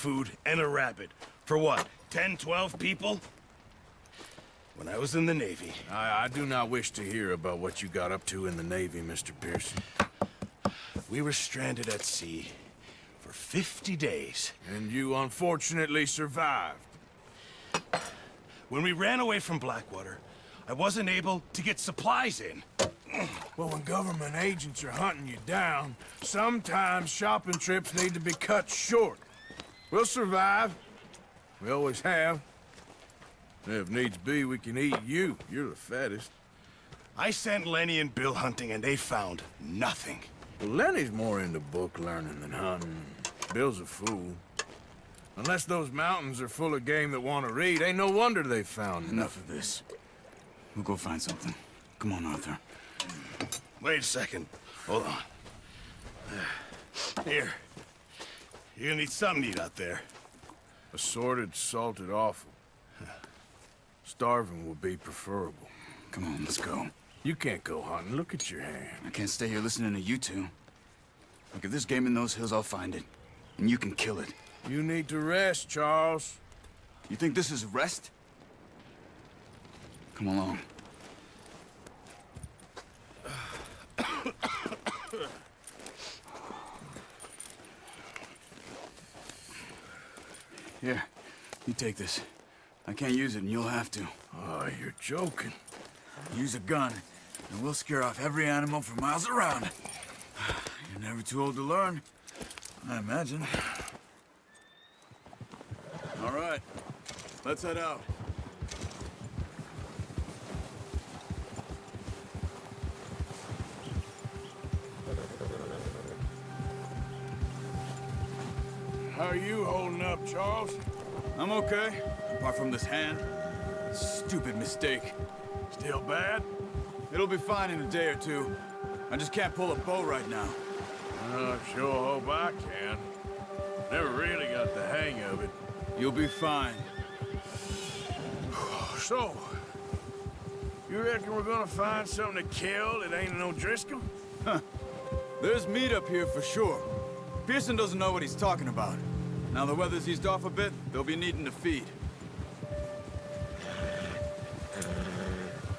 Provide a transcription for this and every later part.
food, and a rabbit. For what, 10, 12 people? When I was in the Navy... I do not wish to hear about what you got up to in the Navy, Mr. Pearson. We were stranded at sea for 50 days. And you unfortunately survived. When we ran away from Blackwater, I wasn't able to get supplies in. Well, when government agents are hunting you down, sometimes shopping trips need to be cut short. We'll survive. We always have. If needs be, we can eat you. You're the fattest. I sent Lenny and Bill hunting, and they found nothing. Well, Lenny's more into book learning than hunting. Bill's a fool. Unless those mountains are full of game that want to read, ain't no wonder they found Enough of this. We'll go find something. Come on, Arthur. Wait a second. Hold on. Here. You're gonna need something to eat out there. Assorted, salted offal. Starving will be preferable. Come on, let's go. You can't go hunting. Look at your hand. I can't stay here listening to you two. Look, if there's game in those hills, I'll find it. And you can kill it. You need to rest, Charles. You think this is rest? Come along. Here, you take this. I can't use it, and you'll have to. Oh, you're joking. Use a gun, and we'll scare off every animal for miles around. You're never too old to learn, I imagine. All right, let's head out. How are you holding up, Charles? I'm okay, apart from this hand. Stupid mistake. Still bad? It'll be fine in a day or two. I just can't pull a bow right now. I sure hope I can. Never really got the hang of it. You'll be fine. So, you reckon we're gonna find something to kill that ain't no Driscoll? There's meat up here for sure. Pearson doesn't know what he's talking about. Now the weather's eased off a bit, they'll be needing to feed.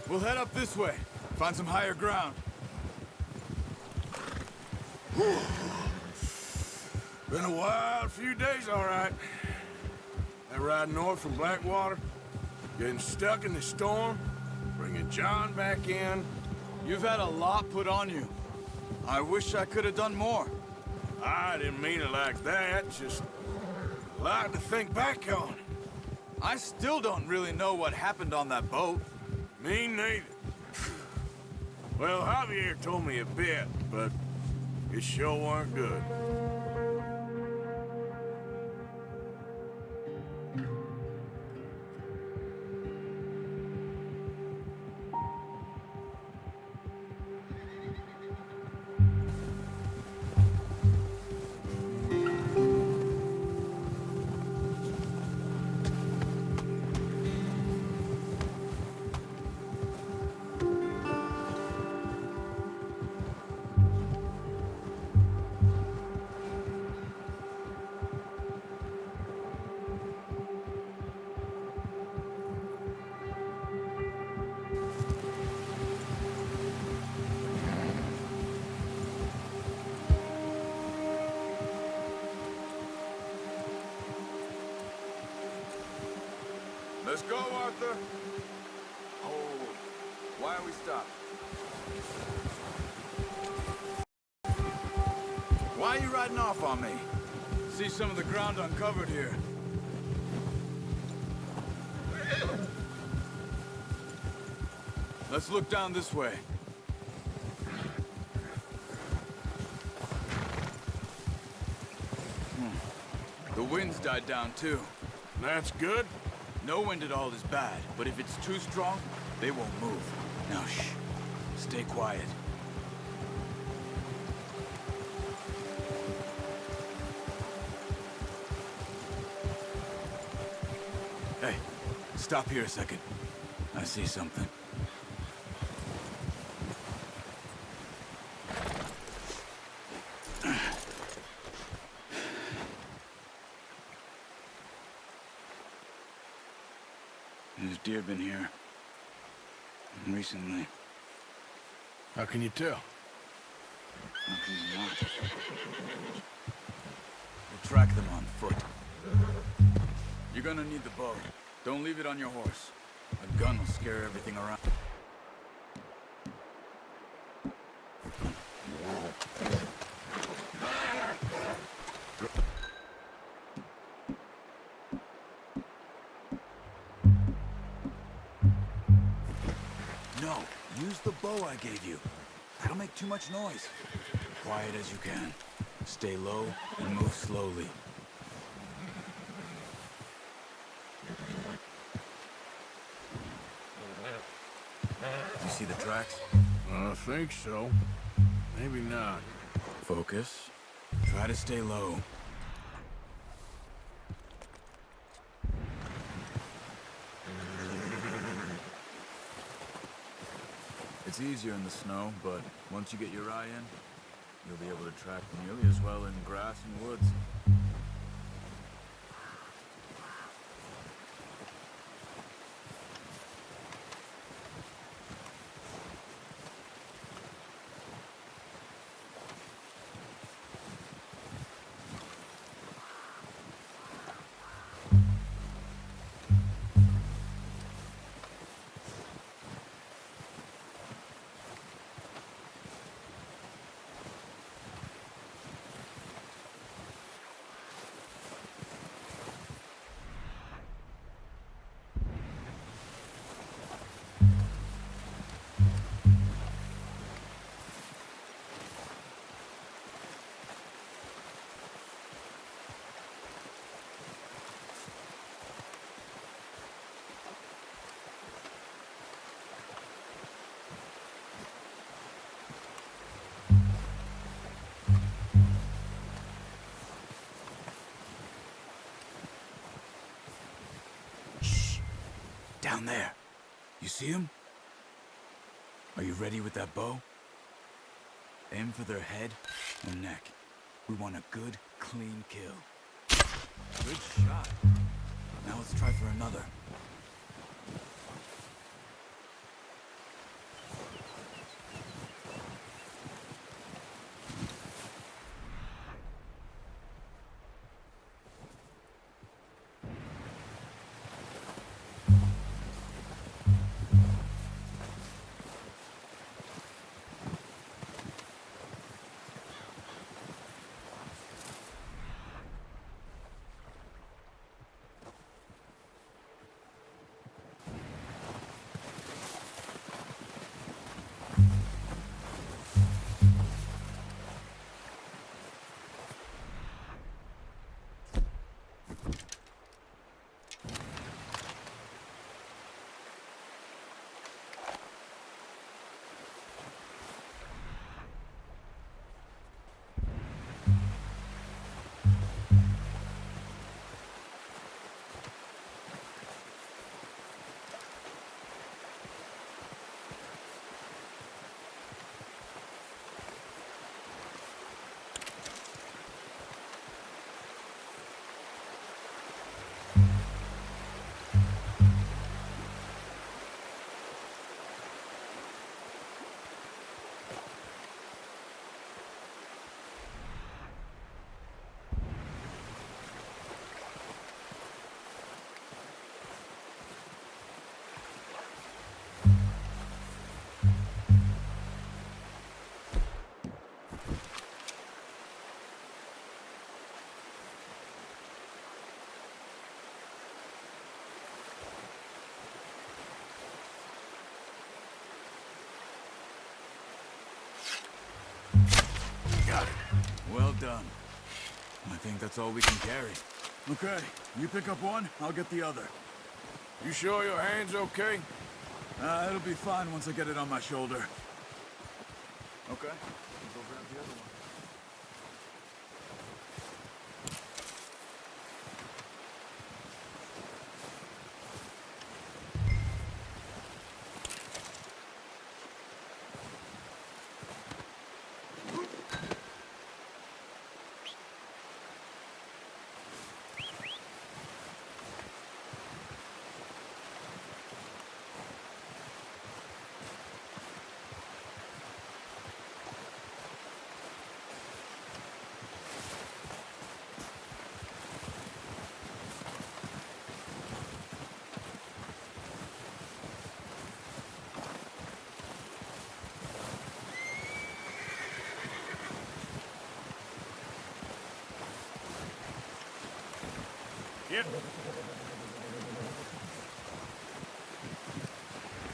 We'll head up this way, find some higher ground. Been a wild few days, all right. That ride north from Blackwater, getting stuck in the storm, bringing John back in. You've had a lot put on you. I wish I could have done more. I didn't mean it like that, just a lot to think back on. I still don't really know what happened on that boat. Me neither. Well, Javier told me a bit, but it sure weren't good. Let's go, Arthur. Oh, why are we stopped? Why are you riding off on me? See some of the ground uncovered here. Let's look down this way. The wind's died down too. That's good. No wind at all is bad, but if it's too strong, they won't move. Now, shh. Stay quiet. Hey, stop here a second. I see something. There's deer been here. Recently. How can you tell? How can you not? We'll track them on foot. You're gonna need the bow. Don't leave it on your horse. A gun will scare everything around. No, use the bow I gave you. That'll make too much noise. Quiet as you can. Stay low and move slowly. You see the tracks? I think so. Maybe not. Focus. Try to stay low. It's easier in the snow, but once you get your eye in, you'll be able to track nearly as well in grass and woods. Down there. You see him? Are you ready with that bow? Aim for their head or neck. We want a good, clean kill. Good shot. Now let's try for another. Got it. Well done. I think that's all we can carry. Okay, you pick up one, I'll get the other. You sure your hand's okay? It'll be fine once I get it on my shoulder. Okay, let's go grab the other one. Yep.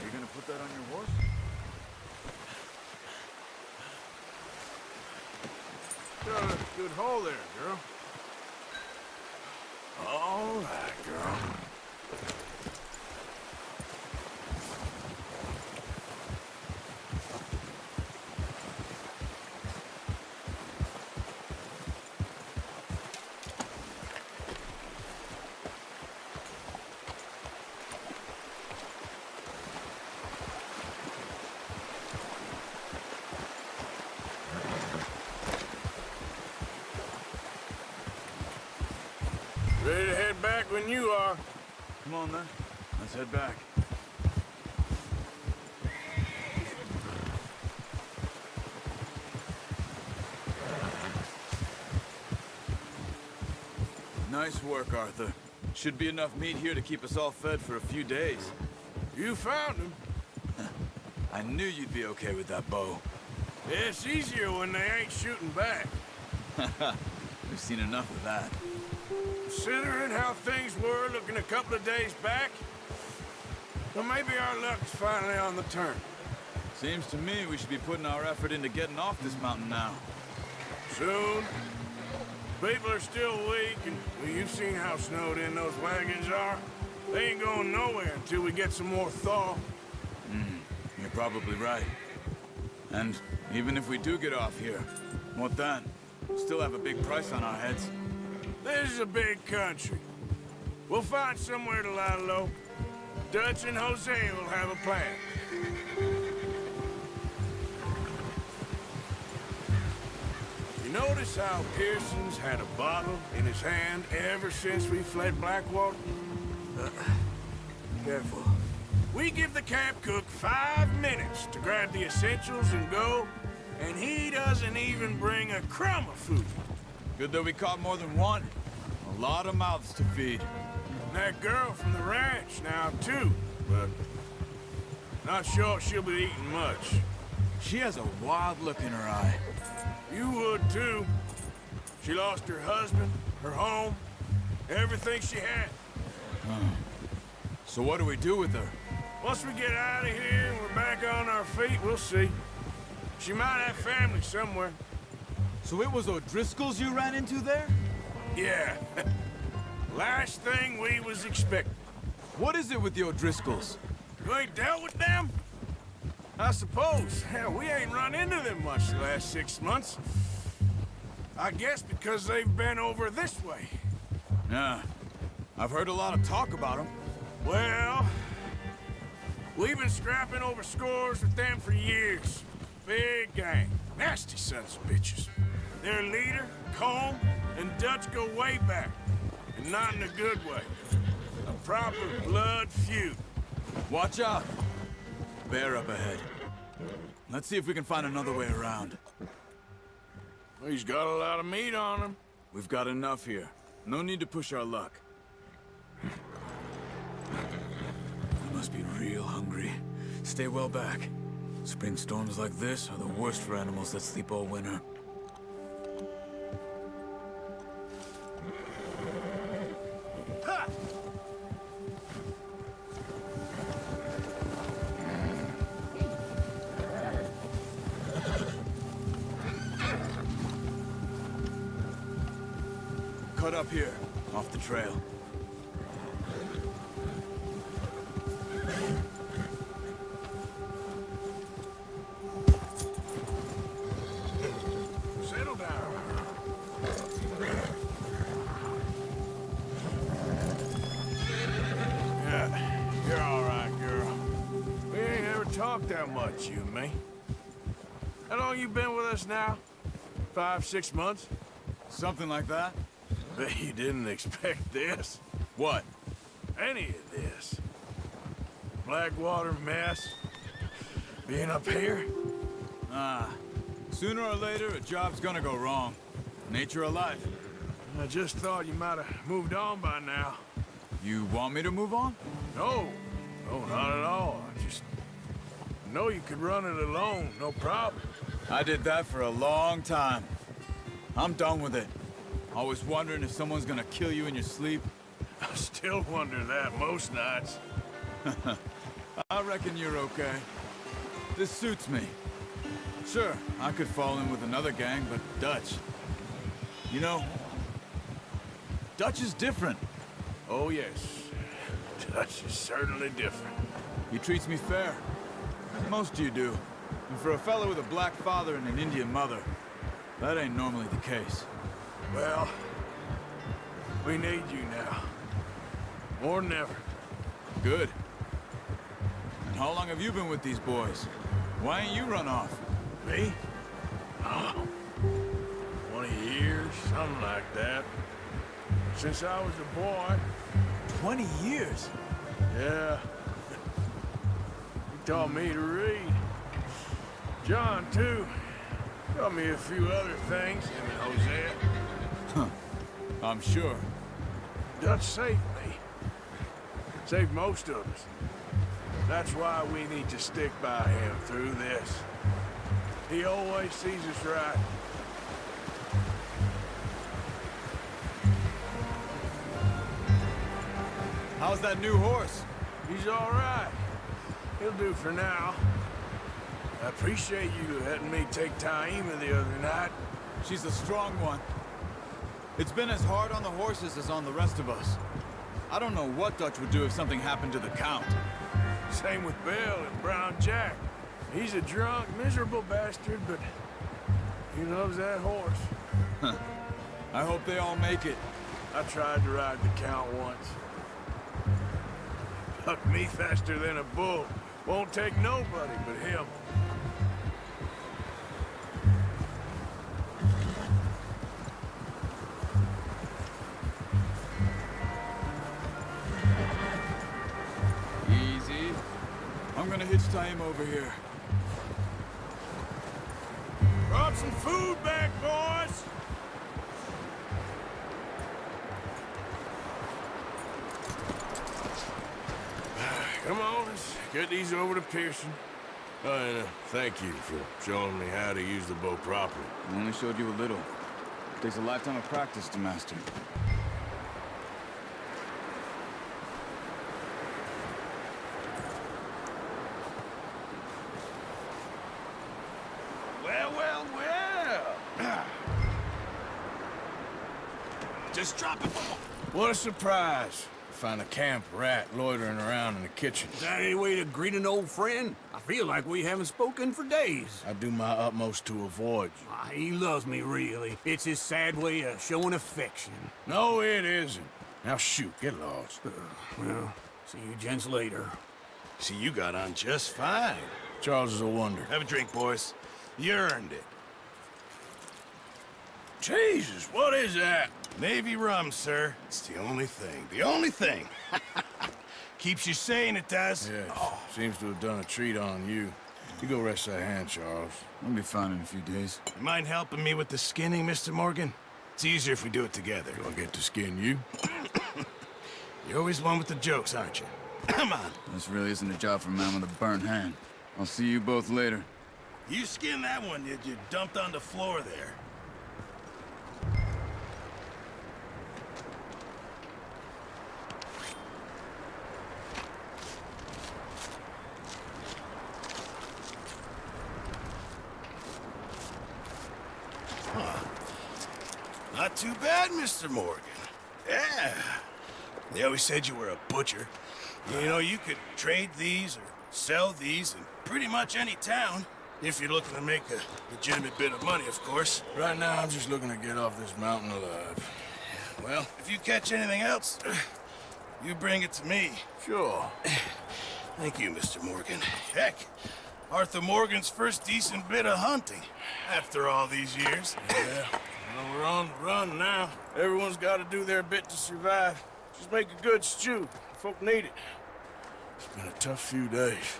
You gonna put that on your horse? Got a good hole there, girl. All right, girl. Ready to head back when you are. Come on, then. Let's head back. Nice work, Arthur. Should be enough meat here to keep us all fed for a few days. You found him. I knew you'd be okay with that bow. It's easier when they ain't shooting back. We've seen enough of that. Considering how things were looking a couple of days back, well, maybe our luck's finally on the turn. Seems to me we should be putting our effort into getting off this mountain now. Soon. People are still weak, and well, you've seen how snowed in those wagons are. They ain't going nowhere until we get some more thaw. You're probably right. And even if we do get off here, what then? We'll still have a big price on our heads. This is a big country. We'll find somewhere to lie low. Dutch and Jose will have a plan. You notice how Pearson's had a bottle in his hand ever since we fled Blackwater? Careful. We give the camp cook 5 minutes to grab the essentials and go, and he doesn't even bring a crumb of food. Good that we caught more than one. A lot of mouths to feed. And that girl from the ranch now, too, but not sure she'll be eating much. She has a wild look in her eye. You would, too. She lost her husband, her home, everything she had. So what do we do with her? Once we get out of here and we're back on our feet, we'll see. She might have family somewhere. So it was O'Driscoll's you ran into there? Yeah. Last thing we was expecting. What is it with the O'Driscolls? You ain't dealt with them? I suppose. Hell, we ain't run into them much the last 6 months. I guess because they've been over this way. Yeah. I've heard a lot of talk about them. Well, we've been scrapping over scores with them for years. Big gang. Nasty sons of bitches. Their leader, Combe, and Dutch go way back. And not in a good way. A proper blood feud. Watch out. Bear up ahead. Let's see if we can find another way around. Well, he's got a lot of meat on him. We've got enough here. No need to push our luck. We must be real hungry. Stay well back. Spring storms like this are the worst for animals that sleep all winter. Ha! Cut up here, off the trail. Settle down. Yeah, you're all right, girl. We ain't ever talked that much, you and me. How long you been with us now? 5, 6 months? Something like that? Bet you didn't expect this. What? Any of this. Blackwater mess. Being up here. Sooner or later, a job's gonna go wrong. Nature of life. I just thought you might have moved on by now. You want me to move on? No. No, not at all. I just know you could run it alone, no problem. I did that for a long time. I'm done with it. Always wondering if someone's gonna kill you in your sleep. I still wonder that most nights. I reckon you're okay. This suits me. Sure, I could fall in with another gang, but Dutch... You know, Dutch is different. Oh, yes. Dutch is certainly different. He treats me fair. Most of you do. And for a fella with a black father and an Indian mother, that ain't normally the case. Well, we need you now. More than ever. Good. And how long have you been with these boys? Why ain't you run off? Me? Oh, 20 years, something like that. Since I was a boy. 20 years? Yeah. He taught me to read. John, too. Taught me a few other things, him and Hosea. Huh. I'm sure. Dutch saved me. Saved most of us. That's why we need to stick by him through this. He always sees us right. How's that new horse? He's all right. He'll do for now. I appreciate you letting me take Taima the other night. She's a strong one. It's been as hard on the horses as on the rest of us. I don't know what Dutch would do if something happened to the Count. Same with Bill and Brown Jack. He's a drunk, miserable bastard, but he loves that horse. I hope they all make it. I tried to ride the Count once. Bucked me faster than a bull. Won't take nobody but him. Easy. I'm gonna hitch Taima over here. Brought some food back, boys! Come on, let's get these over to Pearson. And thank you for showing me how to use the bow properly. I only showed you a little. It takes a lifetime of practice to master. Well, well, well. Just drop it. What a surprise. Find a camp rat loitering around in the kitchen. Is that any way to greet an old friend? I feel like we haven't spoken for days. I do my utmost to avoid you. He loves me, really. It's his sad way of showing affection. No, it isn't. Now shoot, get lost. Well, see you gents later. See, you got on just fine. Charles is a wonder. Have a drink, boys. You earned it. Jesus, what is that? Navy rum, sir. It's the only thing. The only thing. Keeps you sane, it does. Yes, seems to have done a treat on you. You go rest that hand, Charles. I'll be fine in a few days. You mind helping me with the skinning, Mr. Morgan? It's easier if we do it together. Do I get to skin you? You're always one with the jokes, aren't you? Come on. This really isn't a job for a man with a burnt hand. I'll see you both later. You skinned that one you dumped on the floor there. Not too bad, Mr. Morgan. Yeah. They always said you were a butcher. You know, you could trade these or sell these in pretty much any town. If you're looking to make a legitimate bit of money, of course. Right now, I'm just looking to get off this mountain alive. Well, if you catch anything else, you bring it to me. Sure. Thank you, Mr. Morgan. Heck, Arthur Morgan's first decent bit of hunting after all these years. Yeah. Well, we're on the run now. Everyone's got to do their bit to survive. Just make a good stew. Folk need it. It's been a tough few days.